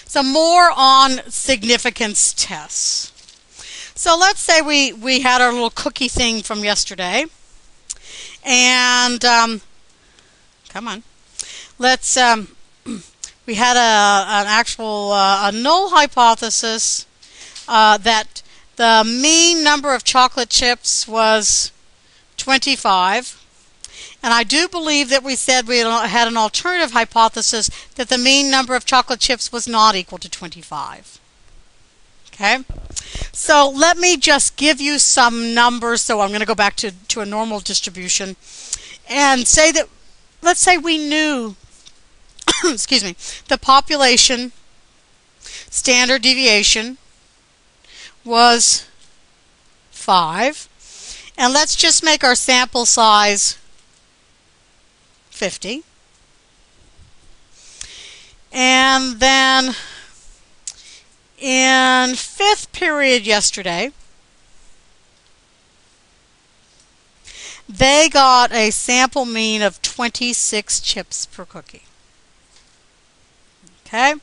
So more on significance tests. So let's say we had our little cookie thing from yesterday, and come on, let's we had an actual a null hypothesis that the mean number of chocolate chips was 25. And I do believe that we said we had an alternative hypothesis that the mean number of chocolate chips was not equal to 25. Okay? So let me just give you some numbers. So I'm going to go back to a normal distribution and say that, let's say we knew, excuse me, the population standard deviation was 5. And let's just make our sample size 50. And then in fifth period yesterday, they got a sample mean of 26 chips per cookie. Okay,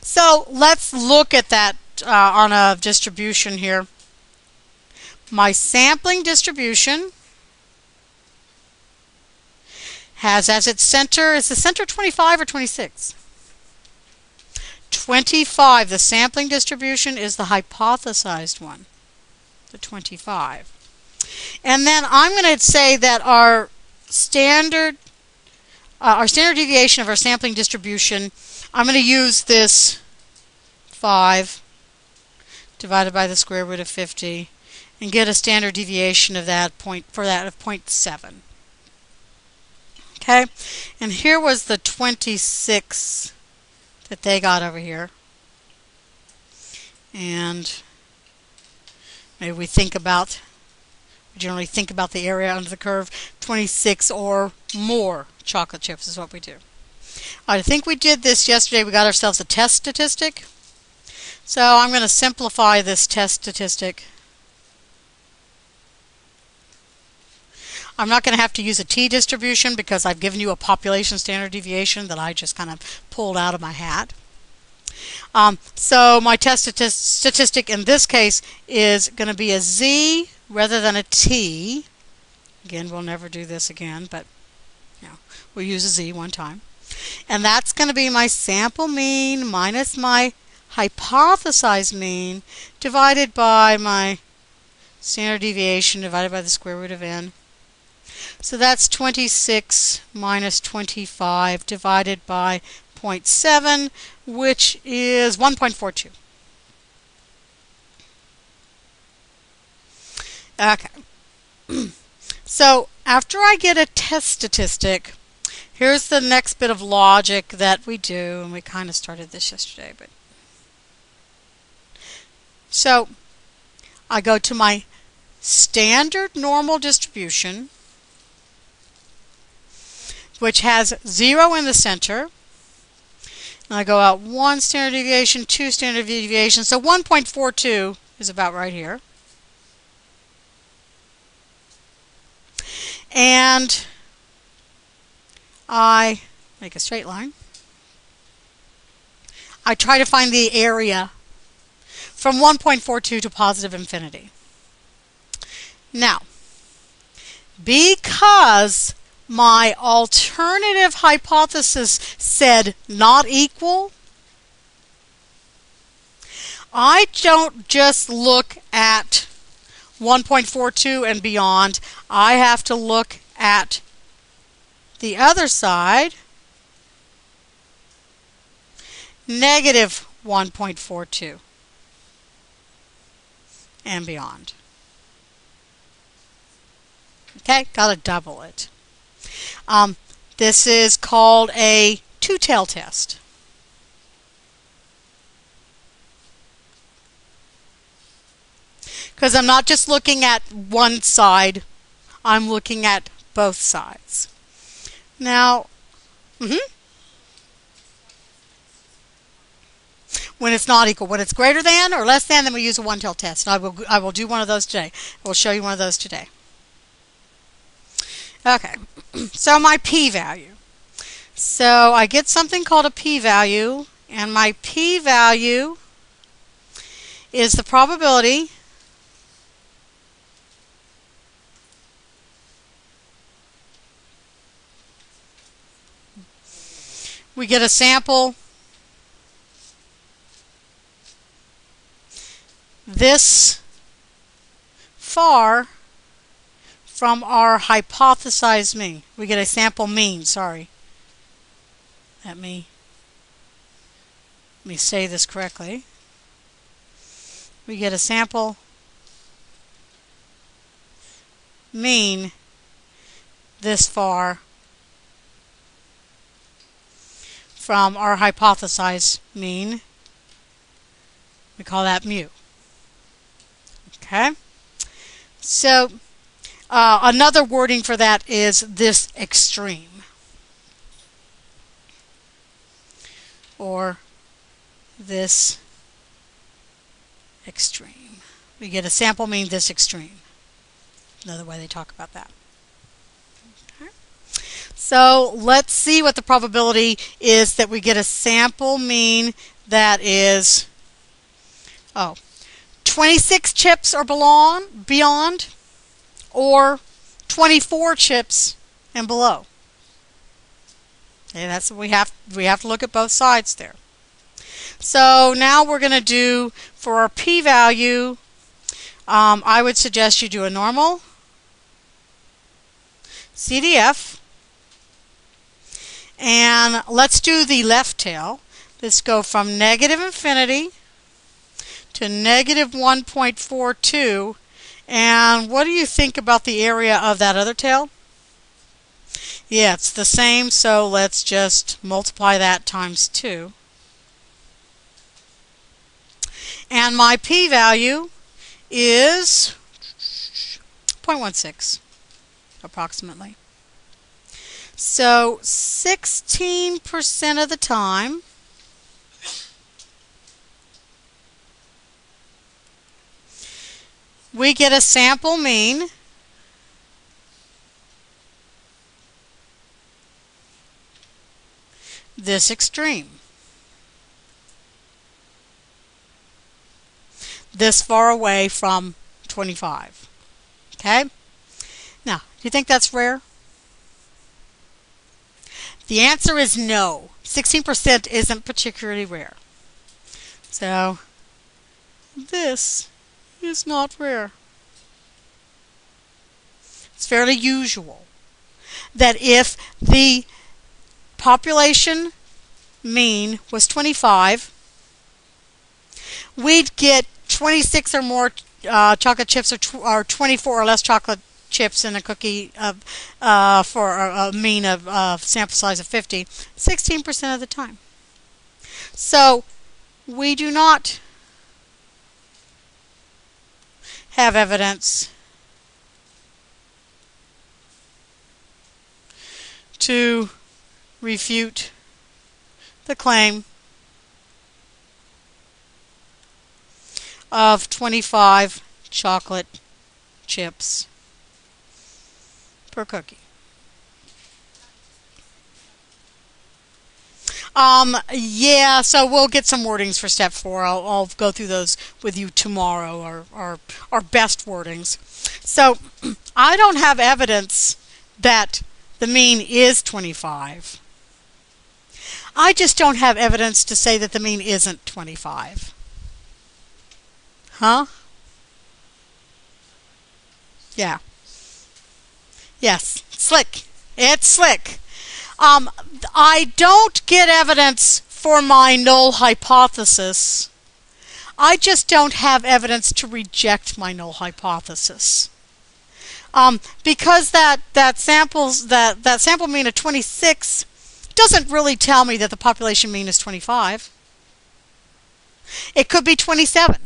so let's look at that on a distribution here. My sampling distribution has as its center, is the center 25 or 26? 25. The sampling distribution is the hypothesized one, the 25. And then I'm going to say that our standard deviation of our sampling distribution, I'm going to use this 5 divided by the square root of 50 and get a standard deviation of that of 0.7. Okay, and here was the 26 that they got over here. And maybe we generally think about the area under the curve, 26 or more chocolate chips is what we do. I think we did this yesterday. We got ourselves a test statistic. So I'm going to simplify this test statistic. I'm not going to have to use a t-distribution because I've given you a population standard deviation that I just kind of pulled out of my hat. So my test statistic in this case is going to be a z rather than a t. Again, we'll never do this again, but we'll use a z one time. And that's going to be my sample mean minus my hypothesized mean divided by my standard deviation divided by the square root of n. So that's 26 minus 25 divided by 0.7, which is 1.42. Okay. So after I get a test statistic, here's the next bit of logic that we do, and we kind of started this yesterday. So I go to my standard normal distribution, which has 0 in the center. And I go out 1 standard deviation, 2 standard deviations. So 1.42 is about right here. And I make a straight line. I try to find the area from 1.42 to positive infinity. Now, because my alternative hypothesis said not equal, I don't just look at 1.42 and beyond. I have to look at the other side, negative 1.42 and beyond. Okay, got to double it. This is called a two-tail test. Because I'm not just looking at one side, I'm looking at both sides. Now, when it's not equal, when it's greater than or less than, then we use a one-tail test. And I will do one of those today. I will show you one of those today. Okay, so my p-value. So I get something called a p-value, And my p-value is the probability we get a sample this far from our hypothesized mean. We get a sample mean, sorry. Let me say this correctly. We get a sample mean this far from our hypothesized mean. We call that mu. Okay? So, another wording for that is this extreme. Or this extreme. We get a sample mean this extreme. Another way they talk about that. Okay. So let's see what the probability is that we get a sample mean that is 26 chips or beyond, or 24 chips and below. Okay, that's what we have to look at both sides there. So now we're going to do, for our p-value, I would suggest you do a normal CDF, and let's do the left tail. Let's go from negative infinity to negative 1.42, and what do you think about the area of that other tail? Yeah, it's the same, so let's just multiply that times 2. And my p-value is 0.16, approximately. So 16% of the time, we get a sample mean this extreme. This far away from 25. Okay? Now, do you think that's rare? The answer is no. 16% isn't particularly rare. So, this is not rare. It's fairly usual that if the population mean was 25, we'd get 26 or more chocolate chips, or 24 or less chocolate chips in a cookie for a mean of sample size of 50, 16% of the time. So we do not have evidence to refute the claim of 25 chocolate chips per cookie. Yeah, so we'll get some wordings for step 4. I'll go through those with you tomorrow, our best wordings. So I don't have evidence that the mean is 25. I just don't have evidence to say that the mean isn't 25. Huh? Yeah. Yes. Slick. It's slick. I don't get evidence for my null hypothesis. I just don't have evidence to reject my null hypothesis. Because that sample mean of 26 doesn't really tell me that the population mean is 25. It could be 27.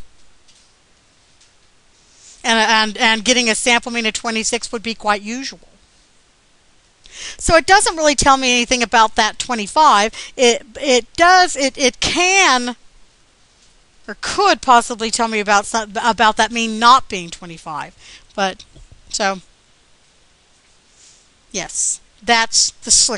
And getting a sample mean of 26 would be quite usual. So it doesn't really tell me anything about that 25. It can or could possibly tell me about that mean not being 25. But so yes, that's the slick